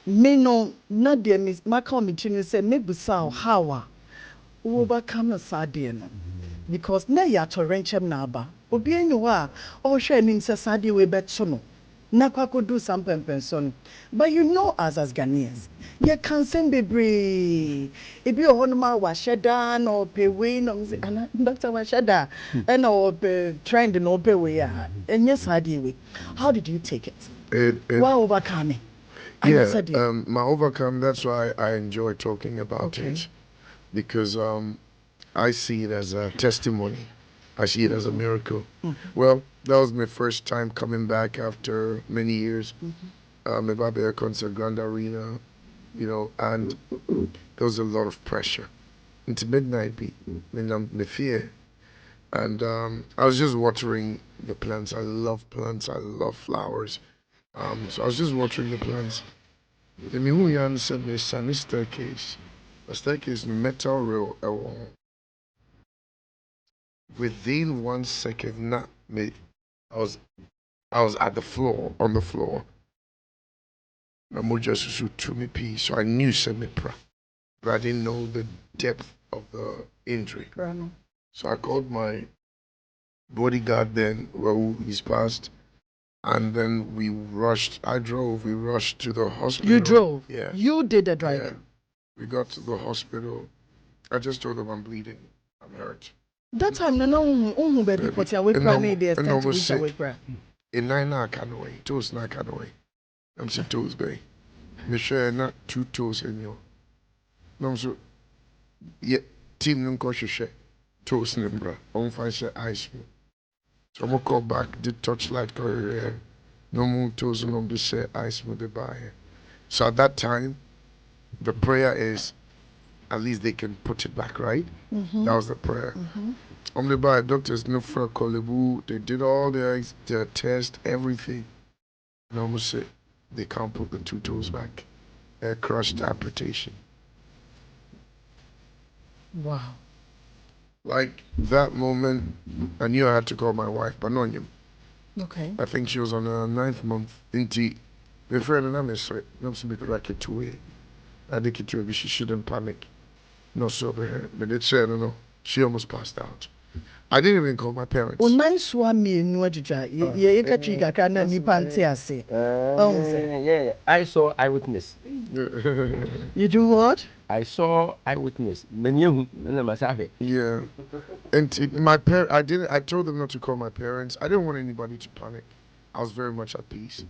Me no, not dear Miss Macron, me say, maybe so, how overcome a sardine. Because na ya torrential naba, obi anywa, or sharing sa sadi we bet sono. Na kwako do some pension. But you know us as Ghanaians, you can send baby. If you on my washada no pay way no and Dr. Washada and or trend no pay way. And yes, we. How did you take it? Why overcome it? Yeah, my overcome, that's why I enjoy talking about it. Because I see it as a testimony. I see it as a miracle. Well, that was my first time coming back after many years. About a concert, Grand Arena, and there was a lot of pressure. Into midnight, the fear. And I was just watering the plants. I love plants. I love flowers. So I was just watering the plants. The Mihuyan said there's a staircase. A staircase, metal rail. Within 1 second, not me. I was at the floor, on the floor. Just to me pee, so I knew semi-pra, but I didn't know the depth of the injury. So I called my bodyguard then, well, he's passed, and then we rushed. We rushed to the hospital. You drove? Yeah. You did the driving? Yeah. We got to the hospital. I just told them I'm bleeding. I'm hurt. That time, no, baby, put your weight brand the extent to which your weight brand. In 9 hours, I can't wait. Toes, not can't wait. I'm saying toes, babe. Me share not 2 toes in you. No, so, yeah, team no go share toes in them, bro. I'm fine, say ice. So I'm gonna call back, did touchlight career. No more toes, no more say ice with the buy. So at that time, the prayer is at least they can put it back, right? That was the prayer. On the buy, doctors no for Kolebu, they did all their test, everything. And almost say they can't put the 2 toes back. Crushed amputation. Wow. Like that moment, I knew I had to call my wife, but not him. Okay. I think she was on her 9th month. Inti, my friend and I miss it. No, so make like it 2 I think it would be she shouldn't panic. No, so but it said, no, she almost passed out. I didn't even call my parents. Oh, nice one, me and what you got trigger can any panty say. Yeah, I saw eyewitness. You do what? I saw eyewitness. Yeah. And I told them not to call my parents. I didn't want anybody to panic. I was very much at peace.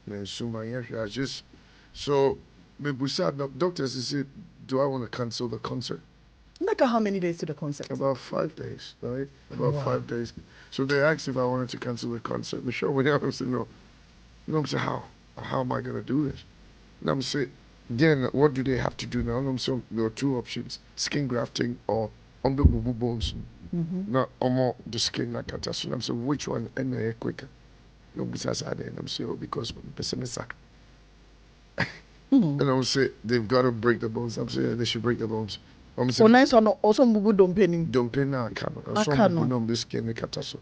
And so I just, so, we said, doctors, said, do I want to cancel the concert? Like how many days to the concert? About 5 days, right? About 5 days. So they asked if I wanted to cancel the concert. Michelle went out and said, no. And I'm saying, how? How am I going to do this? And I'm saying, then what do they have to do now? And I'm saying, there are 2 options, skin grafting or on the boo bones. Not on the skin like that. So I'm saying, which one? And quicker. No, besides that, and I'm saying, because and I'm saying, they've got to break the bones. I'm saying, they should break the bones. I'm saying, nice one also mubu dumping. Dumping now, I can't. I'm this skin, so.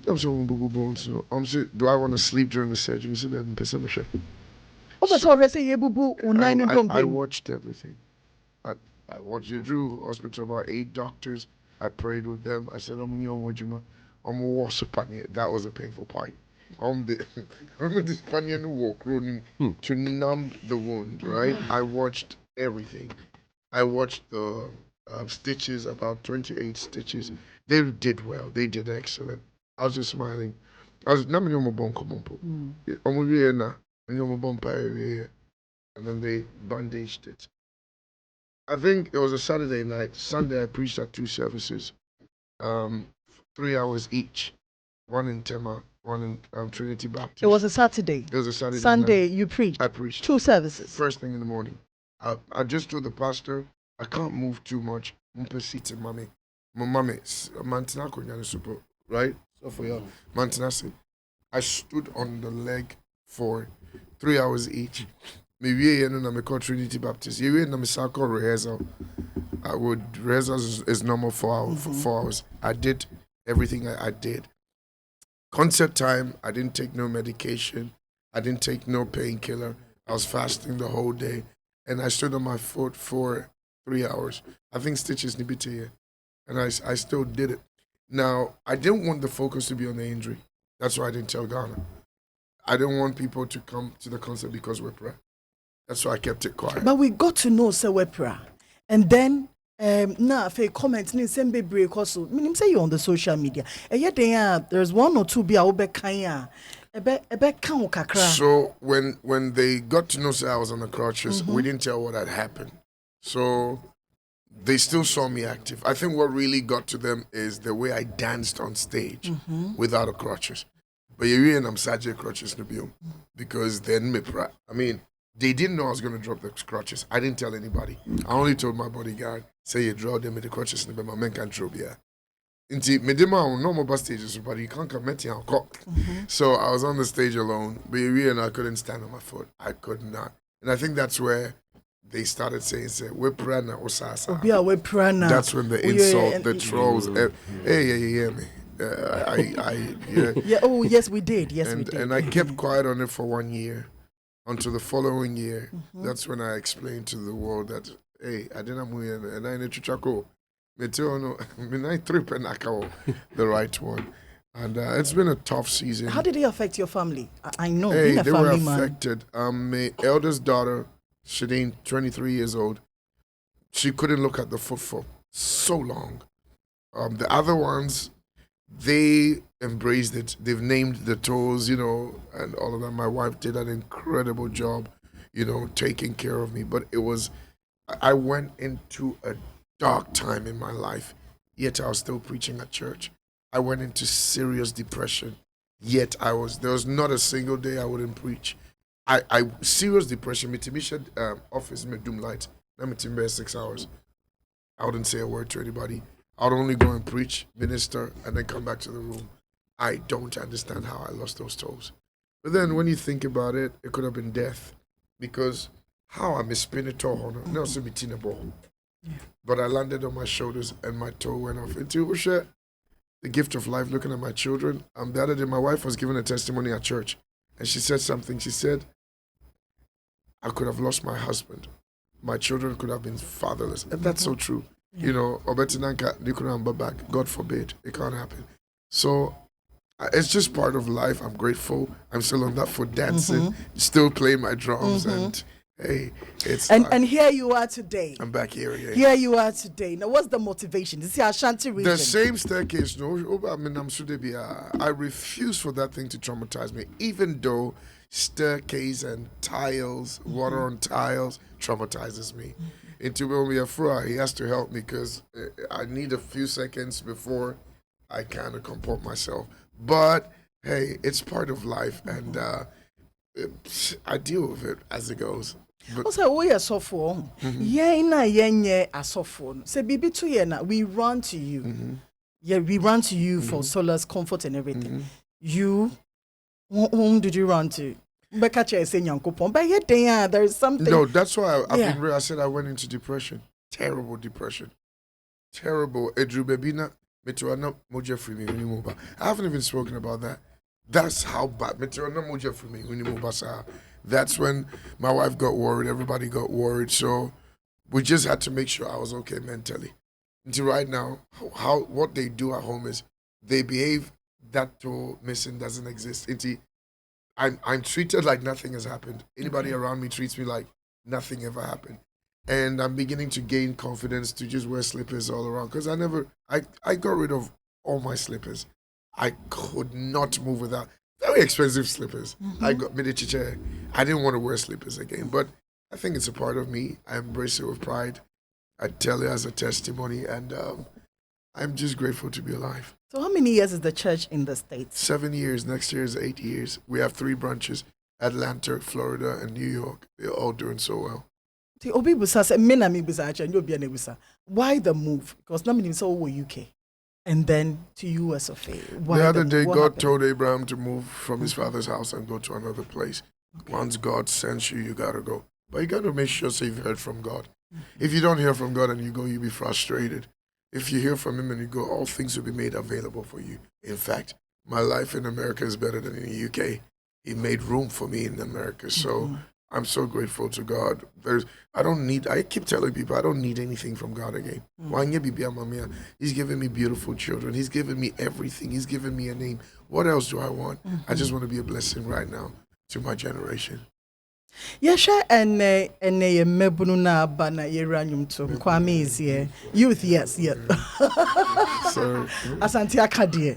I'm saying, boo bones. I'm saying, do I want to sleep during the surgery? So then, I watched everything. I watched it through hospital, about 8 doctors. I prayed with them. I said, I'm that was a painful part. I'm the Spaniard walk running to numb the wound, right? I watched everything. I watched the stitches, about 28 stitches. They did well. They did excellent. I was just smiling. I was not and then they bandaged it. I think it was a Saturday night. Sunday I preached at 2 services, 3 hours each, one in Tema, one in Trinity Baptist. It was a Saturday. It was a Saturday. Sunday night. you preached. I preached 2 services. First thing in the morning. I just told the pastor I can't move too much. Mommy, right? So for you, I stood on the leg for 3 hours each. Maybe I'm called Trinity Baptist. You know, I'm rehearsal. I would rehearsal is normal 4 hours. For 4 hours, I did everything I did. Concert time, I didn't take no medication. I didn't take no painkiller. I was fasting the whole day, and I stood on my foot for 3 hours. I think stitches nibite, and I still did it. Now, I didn't want the focus to be on the injury. That's why I didn't tell Ghana. I didn't want people to come to the concert because we're prayer. That's why I kept it quiet. But we got to know say we're prayer. And then now if a comment in same break also meaning say you on the social media. And yet there's one or two be a obe kanya. So when they got to know say I was on the crutches, we didn't tell what had happened. So they still saw me active. I think what really got to them is the way I danced on stage without the crutches. But you really I'm Sajay crutches no be because then I mean, they didn't know I was going to drop the crutches. I didn't tell anybody. I only told my bodyguard, say you draw them with the crutches, but my men can't drop here. No more stages, but you can't come at you. So I was on the stage alone, but really I couldn't stand on my foot. I could not. And I think that's where they started saying, we're prana osasa. Yeah, we're prana. That's when the insult, the trolls, hey, me. Yeah. Yeah, oh, yes, we did. Yes, we did. And I kept quiet on it for 1 year. Until the following year, that's when I explained to the world that, hey, I didn't move and I need to chako. The right one. And it's been a tough season. How did it affect your family? I know, hey, being a they family were man. affected. My eldest daughter, Shadeen, 23 years old, she couldn't look at the foot for so long. The other ones, they embraced it. They've named the toes, and all of that. My wife did an incredible job, taking care of me. But I went into a dark time in my life, yet I was still preaching at church. I went into serious depression, yet there was not a single day I wouldn't preach. Serious depression, Mitimisha office, me doom light, I'm 6 hours. I wouldn't say a word to anybody. I would only go and preach, minister, and then come back to the room. I don't understand how I lost those toes. But then when you think about it, it could have been death. Because how I spin a toe, no, so me tina ball. But I landed on my shoulders and my toe went off. Into the gift of life, looking at my children. The other day, my wife was giving a testimony at church. And she said something. She said, I could have lost my husband. My children could have been fatherless. And that's so true. Obetinanka, Nikuramba back. God forbid. It can't happen. So it's just part of life. I'm grateful. I'm still on that foot dancing, still playing my drums, and hey, it's and here you are today. I'm back here again. Here you are today. Now, what's the motivation? This is Ashanti region. The same staircase. I refuse for that thing to traumatize me, even though staircase and tiles, water on tiles, traumatizes me. Into when we are through, he has to help me because I need a few seconds before I kind of comport myself. But hey, it's part of life, and I deal with it as it goes. Also, we are so for Say, baby, to we run to you. Yeah, we run to you for solace, comfort, and everything. You, whom did you run to? But there is something. No, that's why I said I went into depression. Terrible depression. Terrible. I haven't even spoken about that. That's how bad. That's when my wife got worried. Everybody got worried. So we just had to make sure I was okay mentally. Until right now, what they do at home is they behave that toe missing doesn't exist. I'm treated like nothing has happened. Anybody around me treats me like nothing ever happened. And I'm beginning to gain confidence to just wear slippers all around. Because I got rid of all my slippers. I could not move without very expensive slippers. I got Medichiche. I didn't want to wear slippers again. But I think it's a part of me. I embrace it with pride. I tell it as a testimony. And I'm just grateful to be alive. So how many years is the church in the States? 7 years. Next year is 8 years. We have 3 branches, Atlanta, Florida, and New York. They're all doing so well. Why the move? Because nobody saw UK. And then to US of A. The other day, God told Abraham to move from his father's house and go to another place. Okay. Once God sends you, you got to go. But you got to make sure you've heard from God. If you don't hear from God and you go, you'll be frustrated. If you hear from him and you go, all things will be made available for you. In fact, my life in America is better than in the UK. He made room for me in America. So I'm so grateful to God. I keep telling people I don't need anything from God again. He's given me beautiful children. He's given me everything. He's given me a name. What else do I want? I just want to be a blessing right now to my generation. Yesha and mebunu na bana yeranyum to Kwame is here. Youth, yes. So Asante Akadie.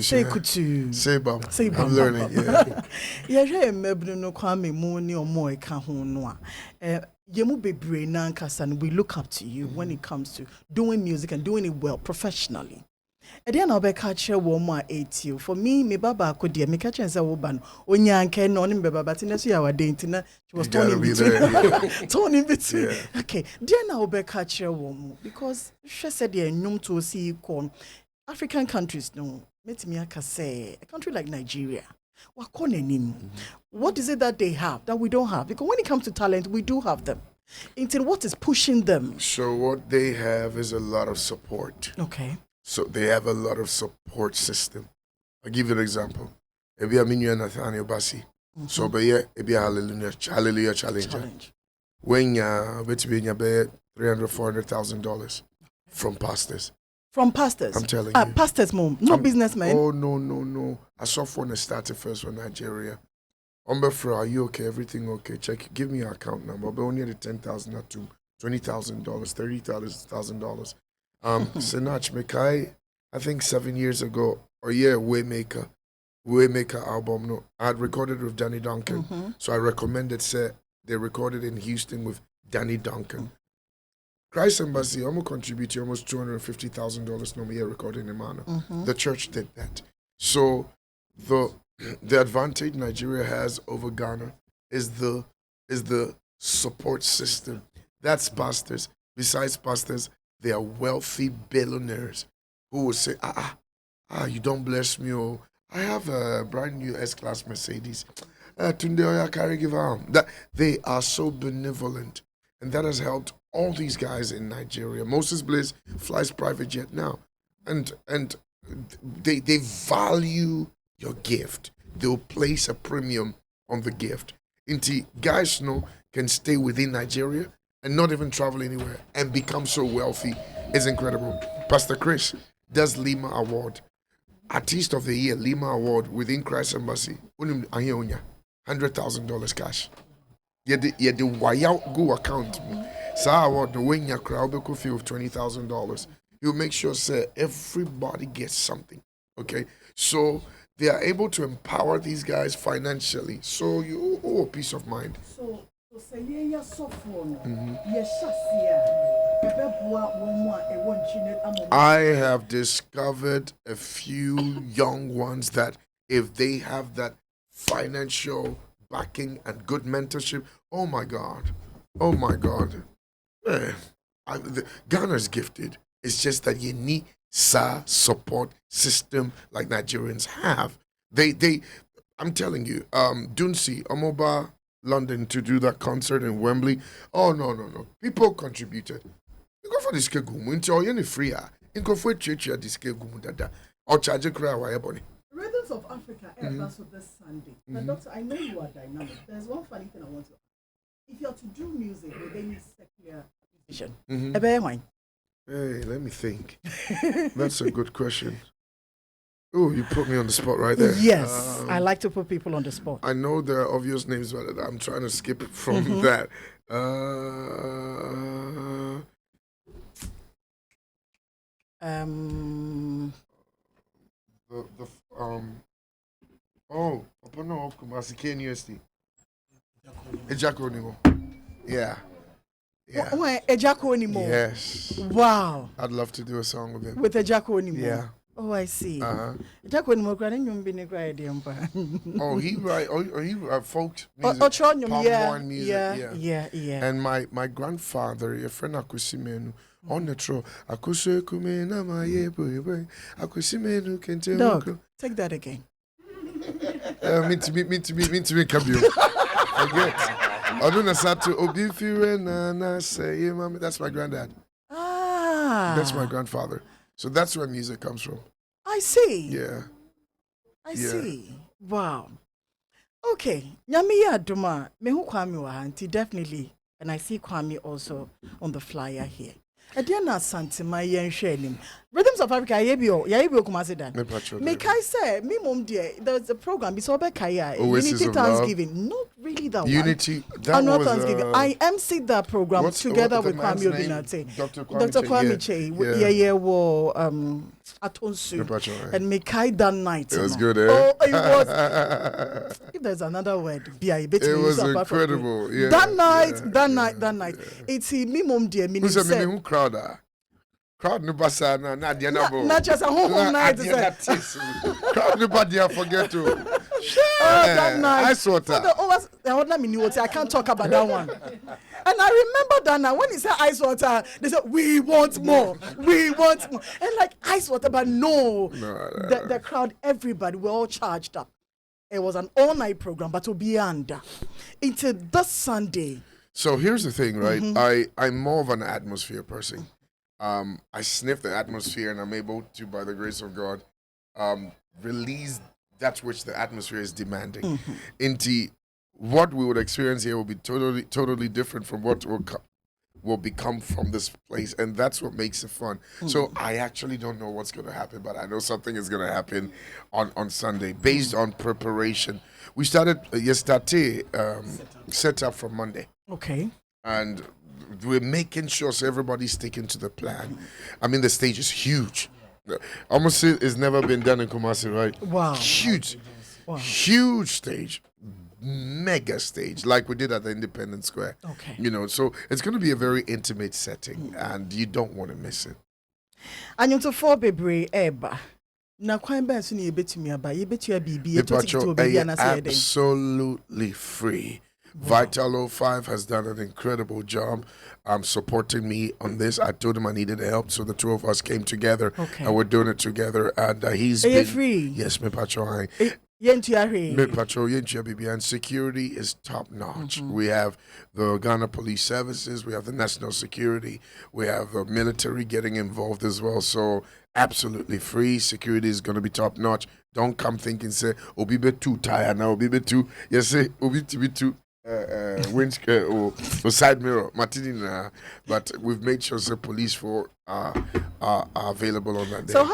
Say kutu. Say bam. I'm learning. Yeah. Yesha mebunu no Kwame mu ni omo e ka ho no a. Yemu bebre na nkasa, we look up to you when it comes to doing music and doing it well professionally. Edian obekache wo mo a 8 for me baba ko de me ka chen say wo ba no onyanke no ne baba but na so ya wade ntina she was turning between. Okay, dear na obekache wo mo because she said the nyum to see kon African countries no metimi aka say a country like Nigeria what is it that they have that we don't have? Because when it comes to talent, we do have them. Until what is pushing them? So what they have is a lot of support. Okay. So they have a lot of support system. I'll give you an example. Ebi Aminu and Nathaniel Bassi. So be ebi hallelujah challenge. When between be $300,000-$400,000 from pastors. From pastors? I'm telling you. Pastors, mom, no businessmen. Oh, no. I saw when I started first from Nigeria. Umbefra, are you okay? Everything okay? Check. Give me your account number. But only the $10,000 to $20,000, $30,000. Sinach Mekai, I think 7 years ago, or Waymaker album. No, I had recorded with Danny Duncan. So I recommended they recorded in Houston with Danny Duncan. Christ Embassy almost contributed almost $250,000 no year recording in Mana. The church did that. So the advantage Nigeria has over Ghana is the support system. That's pastors. Besides pastors, they are wealthy billionaires who will say, you don't bless me. Oh, I have a brand new S-Class Mercedes. That they are so benevolent, and that has helped all these guys in Nigeria. Moses Bliss flies private jet now, and they value your gift. They'll place a premium on the gift. Inti guys can stay within Nigeria and not even travel anywhere and become so wealthy. It's incredible. Pastor Chris does Lima Award, Artist of the Year Lima Award within Christ Embassy. $100,000 cash. The wire go account. So award the win your crowd will feel $20,000. He'll make sure everybody gets something. Okay, so they are able to empower these guys financially. So you owe a peace of mind. I have discovered a few young ones that if they have that financial backing and good mentorship, oh my God. Ghana's gifted. It's just that you need support system like Nigerians have. I'm telling you, Dunsi, Omoba, London to do that concert in Wembley. Oh no. People contributed. You go for this kegumu until you're free. You go for church this kegumu dada. Or charge a cry why bunny. Rhythms of Africa that's this Sunday. But doctor, I know you are dynamic. There's one funny thing I want to ask. If you're to do music with any secular vision, hey, let me think. That's a good question. Oh, you put me on the spot right there. Yes, I like to put people on the spot. I know there are obvious names, but I'm trying to skip from that. Opano of Kumasi University. Ejako Nimo. Yeah. Ejako Nimo. Yes. Wow. I'd love to do a song with him. With Ejako Nimo. Yeah. Oh, I see. Ejako Nimo Oh, he write. He folk music. Yeah. And my grandfather, a friend Akusimenu, on the tro, Akusukumena my Akusimenu can tell. Dog, take that again. Me to be Kabio. Forget. I don't know to Obifire na say mama. That's my granddad. That's my grandfather. So that's where music comes from. I see. Yeah. I see. Wow. Okay, nyame ya adoma. Me hu Kwame wa ha, definitely, and I see Kwame also on the flyer here. Adiana Santima yen hwenim. Rhythms of Africa yebio Kumasi dan. Make I say me mom dear, there's a program so be kaya Unity Thanksgiving. Not really that Unity one. That was Thanksgiving. I MC that program together with Kwame Obinate. Dr. Kwame Che. Wo Atonsu. And Mekai that night. It was good, eh? Oh, it was. If there's another word, it was incredible. Yeah, that night. It's me mom dear meaning say who crowd no basa na dia na bo. Not just a home night. Crowd no bad dia forget to. That night. Ice water. I can't talk about that one. And I remember that now when he said ice water, they said we want more. And like ice water, but no. The crowd, everybody, we're all charged up. It was an all-night program, but to be under into this Sunday. So here's the thing, right? I'm more of an atmosphere person. I sniff the atmosphere, and I'm able to, by the grace of God, release that which the atmosphere is demanding. Into what we would experience here will be totally different from what will become from this place, and that's what makes it fun. So I actually don't know what's going to happen, but I know something is going to happen on Sunday based on preparation. We started yesterday, set up from Monday. Okay. And we're making sure so everybody's sticking to the plan. I mean, the stage is huge. Almost it's never been done in Kumasi, right? Wow. Huge. Wow. Huge stage. Mega stage, like we did at the Independence Square. Okay. You know, so it's going to be a very intimate setting, and you don't want to miss it. And you to for bebre eba. Na kwan ba so na yebetumi aba, yebetua bibi, to be absolutely free. Vital 05 has done an incredible job supporting me on this. I told him I needed help, so the two of us came together, and we're doing it together. And he's been free. Yes, me patrol. And security is top notch. We have the Ghana Police Services, we have the National Security, we have the military getting involved as well. So absolutely free. Security is going to be top notch. Don't come thinking say obi be too tired now, obi be too obi be too windscreen or side mirror Martinina, but we've made sure the police for are available on that day. So